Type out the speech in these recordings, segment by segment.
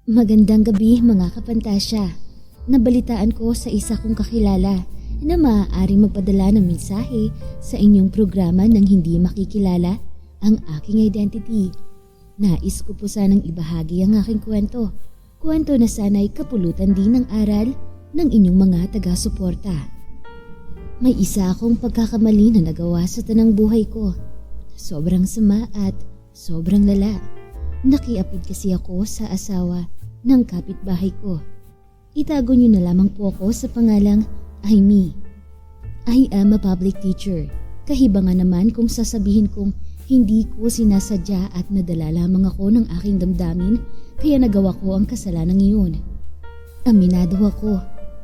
Magandang gabi mga kapantasya. Nabalitaan ko sa isa kong kakilala na maaaring magpadala ng mensahe sa inyong programa nang hindi makikilala ang aking identity. Nais ko po sanang ibahagi ang aking kwento. Kwento na sana'y kapulutan din ng aral ng inyong mga taga-suporta. May isa akong pagkakamali na nagawa sa tanang buhay ko. Sobrang sama at sobrang lala. Nakiapid kasi ako sa asawa ng kapitbahay ko. Itago niyo na lamang po ako sa pangalang Amy. I am a public teacher. Kahibangan naman kung sasabihin kong hindi ko sinasadya at nadala lamang ako ng aking damdamin kaya nagawa ko ang kasalanang iyon. Aminado ako.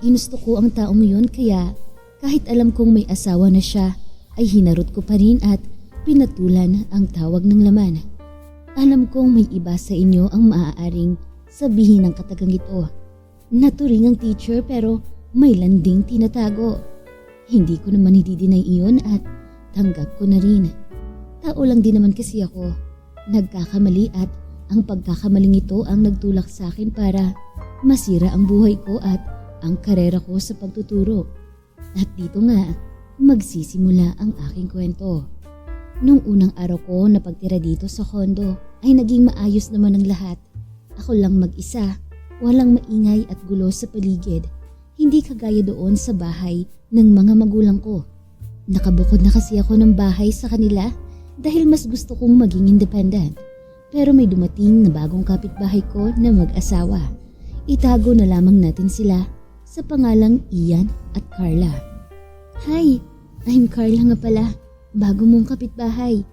Ginusto ko ang taong iyon kaya kahit alam kong may asawa na siya ay hinarot ko pa rin at pinatulan ang tawag ng laman. Alam kong may iba sa inyo ang maaaring sabihin ng katagang ito. Naturing ang teacher pero may landing tinatago. Hindi ko naman i-deny iyon at tanggap ko na rin. Tao lang din naman kasi ako. Nagkakamali at ang pagkakamaling ito ang nagtulak sa akin para masira ang buhay ko at ang karera ko sa pagtuturo. At dito nga, magsisimula ang aking kwento. Nung unang araw ko na pagtira dito sa condo ay naging maayos naman ang lahat. Ako lang mag-isa, walang maingay at gulo sa paligid. Hindi kagaya doon sa bahay ng mga magulang ko. Nakabukod na kasi ako ng bahay sa kanila dahil mas gusto kong maging independent. Pero may dumating na bagong kapitbahay ko na mag-asawa. Itago na lamang natin sila sa pangalang Ian at Carla. Hi, I'm Carla nga pala. Bago mong kapitbahay.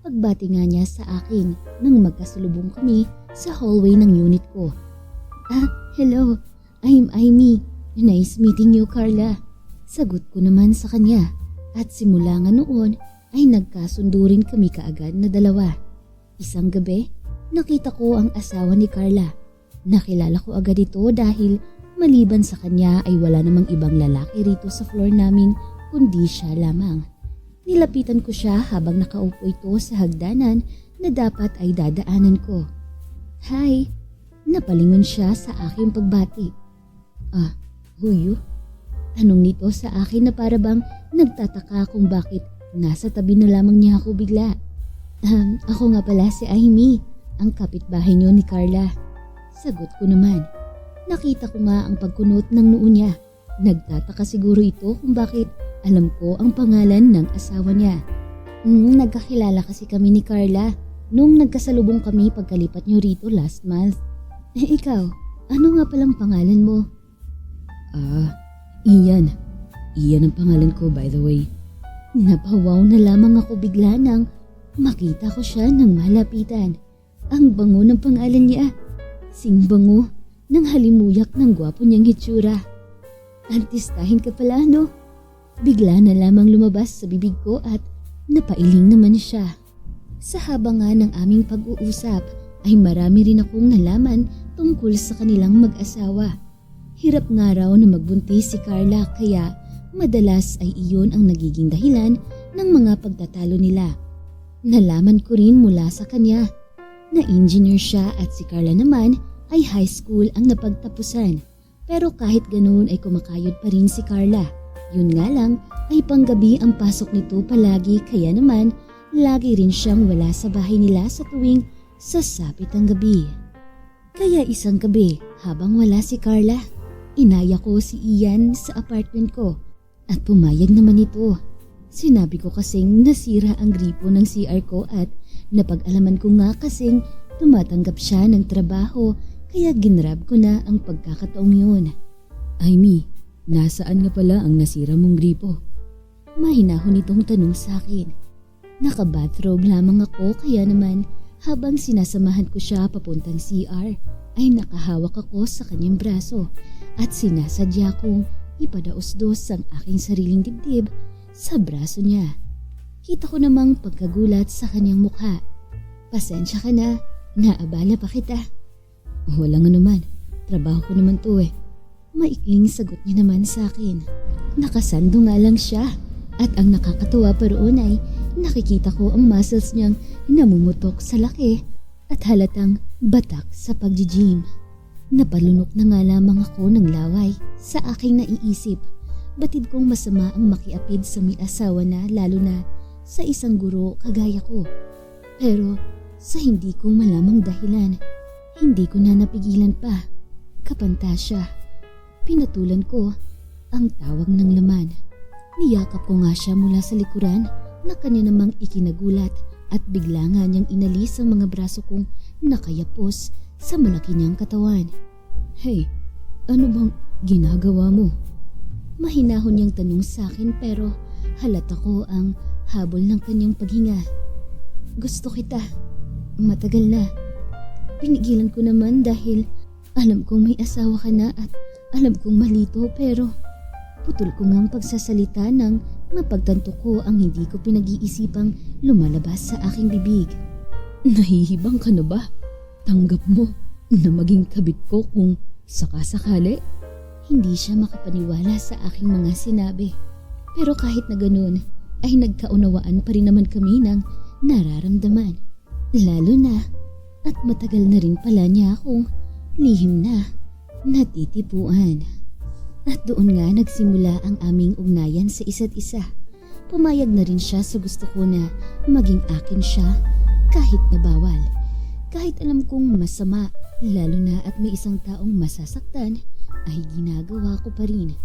Pagbati nga niya sa akin nang magkasalubong kami sa hallway ng unit ko. Hello. I'm Amy. Nice meeting you, Carla. Sagot ko naman sa kanya at simula nga noon ay nagkasundo rin kami kaagad na dalawa. Isang gabi, nakita ko ang asawa ni Carla. Nakilala ko agad ito dahil maliban sa kanya ay wala namang ibang lalaki rito sa floor namin kundi siya lamang. Nilapitan ko siya habang nakaupo ito sa hagdanan na dapat ay dadaanan ko. Hi! Napalingon siya sa aking pagbati. Who you? Tanong nito sa akin na para bang nagtataka kung bakit nasa tabi na lamang niya ako bigla. Ako nga pala si Amy, ang kapitbahay niyo ni Carla. Sagot ko naman. Nakita ko nga ang pagkunot ng noo niya. Nagtataka siguro ito kung bakit alam ko ang pangalan ng asawa niya. Nagkakilala kasi kami ni Carla nung nagkasalubong kami pagkalipat niyo rito last month. Ikaw, ano nga palang pangalan mo? Ian. Ian ang pangalan ko, by the way. Napawaw na lamang ako bigla nang makita ko siya ng malapitan. Ang bango ng pangalan niya. Singbango ng halimuyak ng gwapo niyang hitsura. Artistahin ka pala, no? Bigla na lamang lumabas sa bibig ko at napailing naman siya. Sa haba nga ng aming pag-uusap ay marami rin akong nalaman tungkol sa kanilang mag-asawa. Hirap nga raw na magbuntis si Carla kaya madalas ay iyon ang nagiging dahilan ng mga pagtatalo nila. Nalaman ko rin mula sa kanya na engineer siya at si Carla naman ay high school ang napagtapusan. Pero kahit ganoon ay kumakayod pa rin si Carla. Yun nga lang ay panggabi ang pasok nito palagi kaya naman lagi rin siyang wala sa bahay nila sa tuwing sasapit ang gabi. Kaya isang gabi habang wala si Carla, inaya ko si Ian sa apartment ko at pumayag naman ito. Sinabi ko kasing nasira ang gripo ng CR ko at napag-alaman ko nga kasing tumatanggap siya ng trabaho kaya ginrab ko na ang pagkakataong yun. Amy, nasaan nga pala ang nasira mong gripo? Mahinahon itong tanong sa akin. Naka-bathrobe lamang ako kaya naman habang sinasamahan ko siya papuntang CR ay nakahawak ako sa kanyang braso at sinasadya kong ipadaos-dos ang aking sariling dibdib sa braso niya. Kita ko namang pagkagulat sa kanyang mukha. Pasensya ka na, naabala pa kita. Walang anuman, trabaho ko naman to eh. Maikling sagot niya naman sa akin. Nakasando nga lang siya at ang nakakatuwa pa roon ay nakikita ko ang muscles niyang namumutok sa laki at halatang batak sa pag-gym. Napalunok na nga lamang ako ng laway sa aking naiisip. Batid kong masama ang makiapid sa may asawa na, lalo na sa isang guro kagaya ko. Pero sa hindi ko malamang dahilan, hindi ko na napigilan pa. Kapantasya. Pinatulan ko ang tawag ng laman. Niyakap ko nga siya mula sa likuran na kanya namang ikinagulat at bigla nga niyang inalis ang mga braso kong nakayapos sa malaki niyang katawan. Hey, ano bang ginagawa mo? Mahinahon niyang tanong sa akin pero halata ko ang habol ng kanyang paghinga. Gusto kita. Matagal na. Pinigilan ko naman dahil alam kong may asawa ka na at alam kong malito pero putol ko ngang pagsasalita nang mapagtanto ko ang hindi ko pinag-iisipang lumalabas sa aking bibig. Nahihibang ka na ba? Tanggap mo na maging kabit ko kung sakasakali? Hindi siya makapaniwala sa aking mga sinabi. Pero kahit na ganun, ay nagkaunawaan pa rin naman kami ng nararamdaman. Lalo na at matagal na rin pala niya akong lihim na natitipuan. At doon nga nagsimula ang aming ugnayan sa isa't isa. Pumayag na rin siya sa gusto ko na maging akin siya kahit na bawal. Kahit alam kong masama, lalo na at may isang taong masasaktan, ay ginagawa ko pa rin.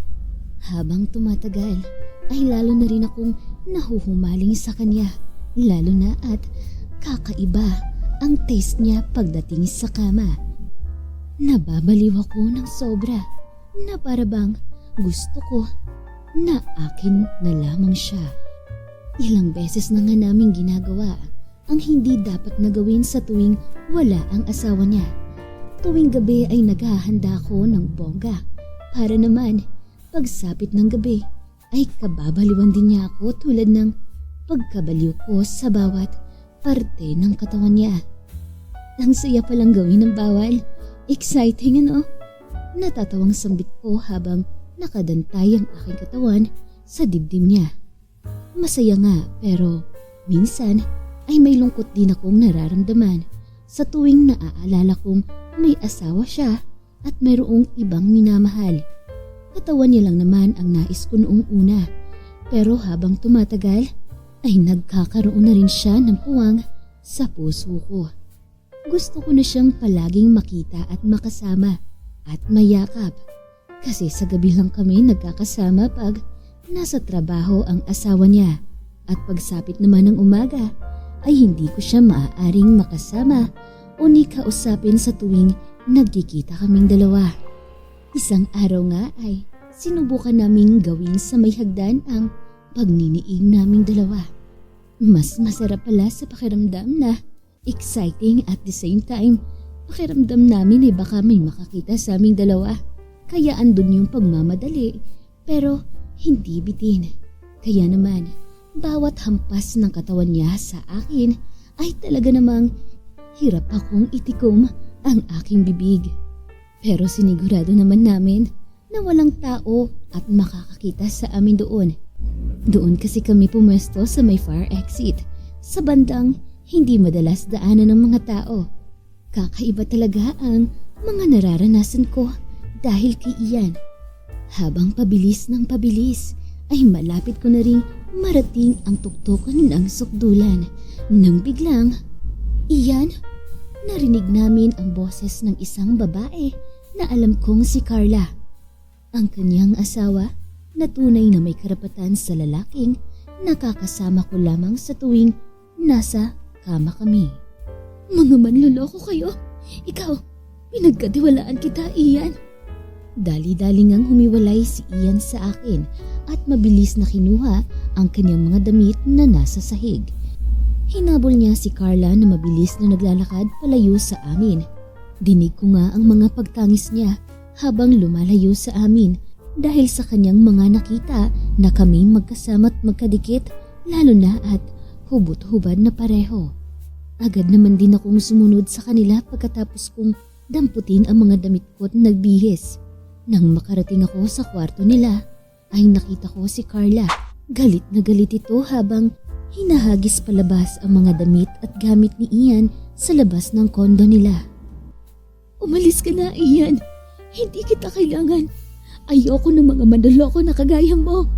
Habang tumatagal, ay lalo na rin akong nahuhumaling sa kanya. Lalo na at kakaiba ang taste niya pagdating sa kama. Nababaliw ako ng sobra na para bang gusto ko na akin na lamang siya. Ilang beses na nga namin ginagawa ang hindi dapat na gawin sa tuwing wala ang asawa niya. Tuwing gabi ay naghahanda ko ng bongga para naman pagsapit ng gabi ay kababaliwan din niya ako tulad ng pagkabaliw ko sa bawat parte ng katawan niya. Ang saya palang gawin ng bawal. Exciting ano? Natatawang sambit ko habang nakadantay ang aking katawan sa dibdib niya. Masaya nga pero minsan ay may lungkot din akong nararamdaman sa tuwing naaalala kong may asawa siya at mayroong ibang minamahal. Katawan niya lang naman ang nais ko noong una, pero habang tumatagal ay nagkakaroon na rin siya ng puwang sa puso ko. Gusto ko na siyang palaging makita at makasama at mayakap kasi sa gabi lang kami nagkakasama pag nasa trabaho ang asawa niya at pagsapit naman ng umaga ay hindi ko siya maaaring makasama o ni kausapin sa tuwing nagkikita kaming dalawa. Isang araw nga ay sinubukan naming gawin sa may hagdan ang pagniniig naming dalawa. Mas masarap pala sa pakiramdam na exciting at the same time pakiramdam namin ay baka may makakita sa aming dalawa. Kaya andun yung pagmamadali pero hindi bitin. Kaya naman bawat hampas ng katawan niya sa akin ay talaga namang hirap akong itikom ang aking bibig. Pero sinigurado naman namin na walang tao at makakakita sa amin doon. Doon kasi kami pumwesto sa may fire exit, sa bandang hindi madalas daanan ng mga tao. Kakaiba talaga ang mga nararanasan ko dahil kay Ian. Habang pabilis ng pabilis ay malapit ko na ring marating ang tuktukan ng sukdulan nang biglang, Ian, narinig namin ang boses ng isang babae na alam kong si Carla. Ang kanyang asawa na tunay na may karapatan sa lalaking nakakasama ko lamang sa tuwing nasa kama kami. Mga manloloko kayo! Ikaw, pinagkatiwalaan kita, Ian. Dali-dali ngang humiwalay si Ian sa akin at mabilis na kinuha ang kanyang mga damit na nasa sahig. Hinabol niya si Carla na mabilis na naglalakad palayo sa amin. Dinig ko nga ang mga pagtangis niya habang lumalayo sa amin dahil sa kanyang mga nakita na kami magkasama at magkadikit, lalo na at hubot-hubad na pareho. Agad naman din akong sumunod sa kanila pagkatapos kong damputin ang mga damit ko at nagbihis. Nang makarating ako sa kwarto nila, ay nakita ko si Carla. Galit na galit ito habang hinahagis palabas ang mga damit at gamit ni Ian sa labas ng kondo nila. Umalis ka na, Ian. Hindi kita kailangan. Ayoko ng mga manloloko na kagaya mo.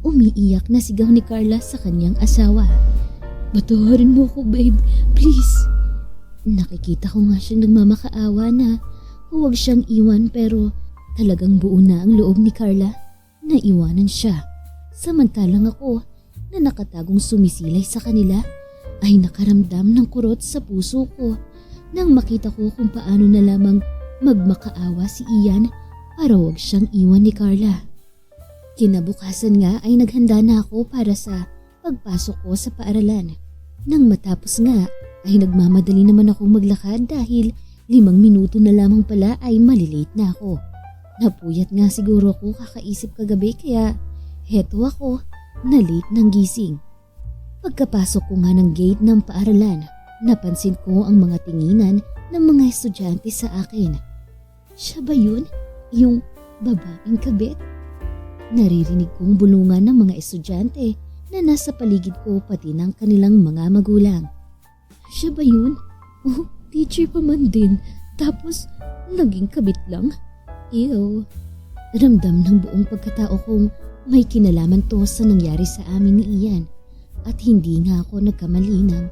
Umiiyak na sigaw ni Carla sa kanyang asawa. Patawarin mo ko, babe. Please. Nakikita ko nga siyang nagmamakaawa na huwag siyang iwan pero talagang buo na ang loob ni Carla na iwanan siya. Samantalang ako na nakatagong sumisilay sa kanila ay nakaramdam ng kurot sa puso ko nang makita ko kung paano na lamang magmakaawa si Ian para huwag siyang iwan ni Carla. Kinabukasan nga ay naghanda na ako para sa pagpasok ko sa paaralan. Nang matapos nga ay nagmamadali naman akong maglakad dahil 5 minuto na lamang pala ay malilate na ako. Napuyat nga siguro ko kakaisip kagabi kaya heto ako na late ng gising. Pagkapasok ko nga ng gate ng paaralan, napansin ko ang mga tinginan ng mga estudyante sa akin. Siya ba yun? Yung babaeng kabit? Naririnig kong bulungan ng mga estudyante na nasa paligid ko pati ng kanilang mga magulang. Siya ba yun? Oh, teacher pa man din. Tapos, naging kabit lang? Ew. Ramdam ng buong pagkatao kong may kinalaman to sa nangyari sa amin ni Ian. At hindi nga ako nagkamali ng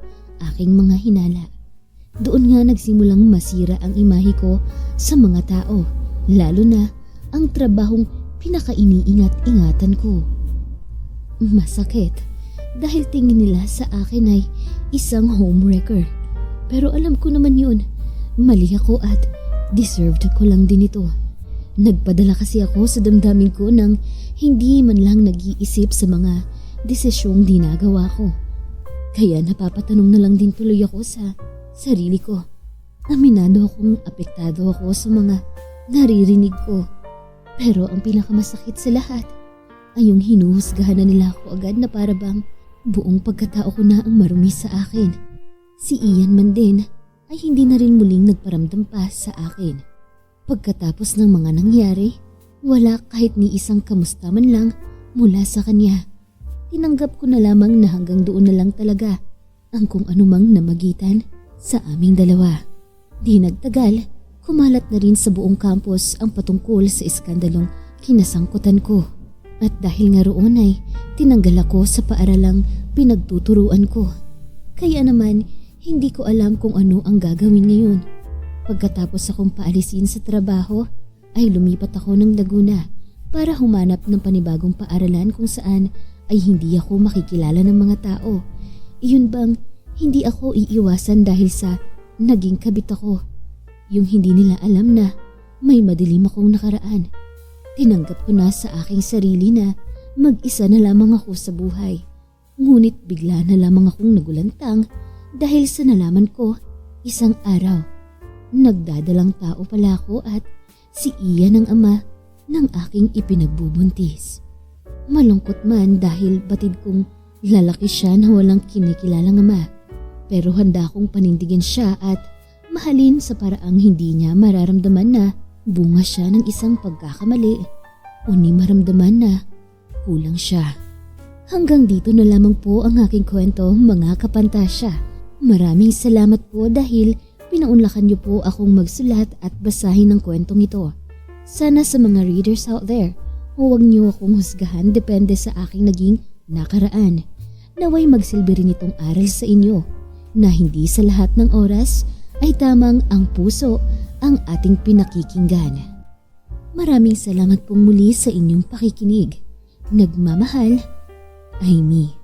aking mga hinala. Doon nga nagsimulang masira ang imahe ko sa mga tao, lalo na ang trabahong pinakainiingat-ingatan ko. Masakit dahil tingin nila sa akin ay isang homewrecker. Pero alam ko naman yun, mali ako at deserved ko lang din ito. Nagpadala kasi ako sa damdamin ko nang hindi man lang nag-iisip sa mga desisyong dinagawa ko. Kaya napapatanong na lang din tuloy ako sa sarili ko. Aminado akong apektado ako sa mga naririnig ko. Pero ang pinakamasakit sa lahat ay yung hinuhusgahan na nila ako agad na para bang buong pagkatao ko na ang marumi sa akin. Si Ian man din ay hindi na rin muling nagparamdam pa sa akin. Pagkatapos ng mga nangyari, wala kahit ni isang kamusta man lang mula sa kanya. Tinanggap ko na lamang na hanggang doon na lang talaga ang kung anumang namagitan sa aming dalawa. Di nagtagal, kumalat na rin sa buong campus ang patungkol sa iskandalong kinasangkutan ko. At dahil nga roon ay tinanggal ako sa paaralang pinagtuturuan ko. Kaya naman hindi ko alam kung ano ang gagawin ngayon. Pagkatapos akong paalisin sa trabaho ay lumipat ako ng Laguna para humanap ng panibagong paaralan kung saan ay hindi ako makikilala ng mga tao. Iyon bang hindi ako iiwasan dahil sa naging kabit ako. Yung hindi nila alam na may madilim akong nakaraan. Tinanggap ko na sa aking sarili na mag-isa na lamang ako sa buhay. Ngunit bigla na lamang akong nagulantang dahil sa nalaman ko isang araw. Nagdadalang tao pala ako at si Ian ang ama ng aking ipinagbubuntis. Malungkot man dahil batid kong lalaki siya na walang kinikilalang ama. Pero handa akong panindigin siya at mahalin sa paraang hindi niya mararamdaman na bunga siya ng isang pagkakamali o ni maramdaman na kulang siya. Hanggang dito na lamang po ang aking kwento, mga kapantasya. Maraming salamat po dahil pinaunlakan niyo po akong magsulat at basahin ng kwentong ito. Sana sa mga readers out there, huwag niyo akong husgahan depende sa aking naging nakaraan. Naway magsilbi rin itong aral sa inyo na hindi sa lahat ng oras ay tamang ang puso ang ating pinakikinggan. Maraming salamat pong muli sa inyong pakikinig. Nagmamahal, Amy.